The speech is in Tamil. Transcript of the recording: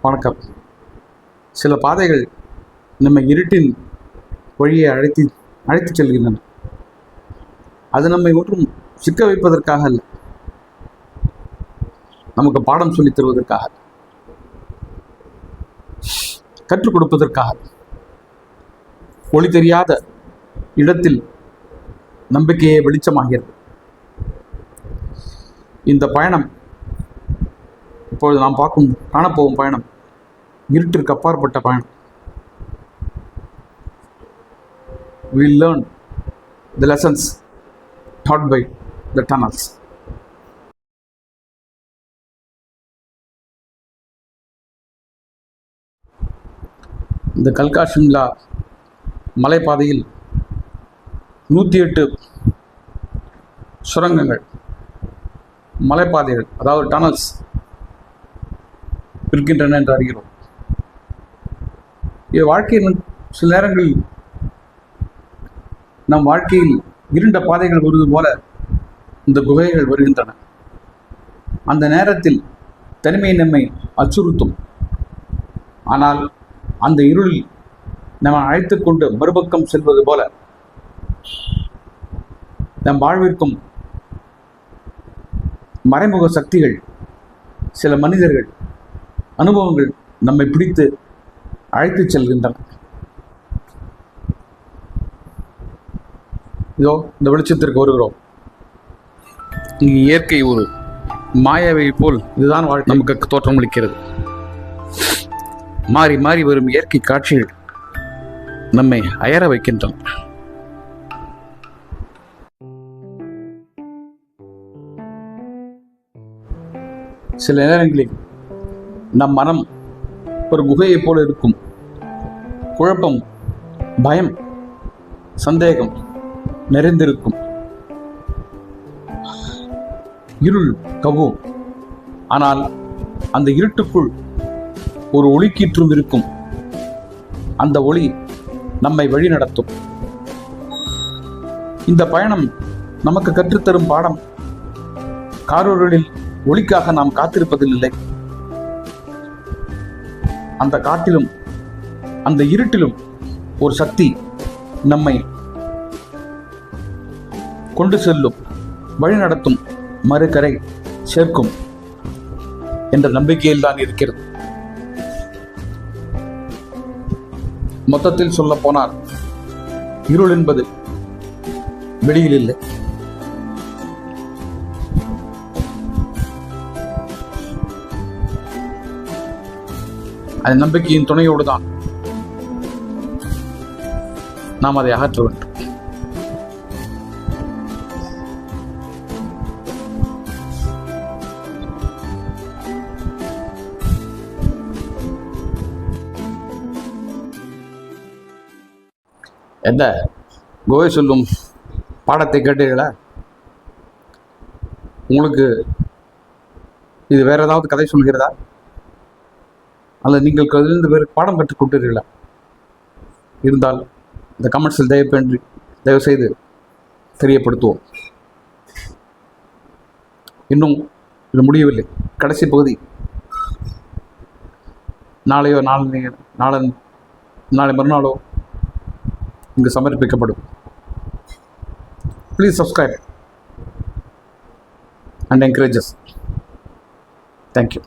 வணக்கம். சில பாதைகள் நம்ம இருட்டின் வழியை அழைத்து செல்கின்றன. அது நம்மை ஒன்றும் சிக்க வைப்பதற்காக அல்ல, நமக்கு பாடம் சொல்லித் தருவதற்காக, கற்றுக் கொடுப்பதற்காக. ஒளி தெரியாத இடத்தில் நம்பிக்கையே வெளிச்சமாகிறது. இந்த பயணம், இப்பொழுது நாம் காணப்போகும் பயணம் இருட்டிற்கு அப்பாற்பட்ட பயணம். We learn the lessons taught by the tunnels. இந்த கல்கா ஷிம்லா மலைப்பாதையில் 108 சுரங்கங்கள், மலைப்பாதைகள், அதாவது டனல்ஸ் இருக்கின்றன என்று அறிகிறோம். வாழ்க்கையின் சில நேரங்களில் நம் வாழ்க்கையில் இருண்ட பாதைகள் வருவது போல இந்த குகைகள் வருகின்றன. அந்த நேரத்தில் தனிமை நம்மை அச்சுறுத்தும். ஆனால் அந்த இருளில் நம்ம அழைத்து கொண்டு மறுபக்கம் செல்வது போல நம் வாழ்விற்கும் மறைமுக சக்திகள், சில மனிதர்கள், அனுபவங்கள் நம்மை பிடித்து அழைத்து செல்கின்றன. இதோ இந்த வெளிச்சத்திற்கு வருகிறோம். இங்கு இயற்கை ஒரு மாயாவை போல் இதுதான் நமக்கு தோற்றமளிக்கிறது. மாறி மாறி வரும் இயற்கை காட்சிகள் நம்மை அயர வைக்கின்றன. சில நேரங்களில் நம் மனம் ஒரு குகையை போல இருக்கும். குழப்பம், பயம், சந்தேகம் நிறைந்திருக்கும். இருள் கவ்வும். ஆனால் அந்த இருட்டுக்குள் ஒரு ஒளிக்கீற்றும் இருக்கும். அந்த ஒளி நம்மை வழி நடத்தும். இந்த பயணம் நமக்கு கற்றுத்தரும் பாடம், காரூரில் ஒளிக்காக நாம் காத்திருப்பதில் இல்லை. அந்த காட்டிலும் அந்த இருட்டிலும் ஒரு சக்தி நம்மை கொண்டு செல்லும், வழி நடத்தும், மறுகரை சேர்க்கும் என்ற நம்பிக்கையில் தான் இருக்கிறது. மொத்தத்தில் சொல்ல போனால் இருள் என்பது வெளியில் இல்லை, அது நம்பிக்கையின் துணையோடு தான் நாம் அதை அகற்ற வேண்டும். என்ன குகை சொல்லும் பாடத்தை கேட்டீர்களா? உங்களுக்கு இது வேற ஏதாவது கதை சொல்கிறதா? அல்லது நீங்கள் அதிலிருந்து வேறு பாடம் கற்றுக் கொண்டீர்களா? இருந்தால் இந்த கமெண்ட்ஸில் தயவு செய்து தெரியப்படுத்துவோம். இன்னும் இது முடியவில்லை, கடைசி பகுதி. நாளையோ நாளை மறுநாளோ இங்கு சமர்ப்பிக்கப்படும். Please subscribe and encourage us. Thank you.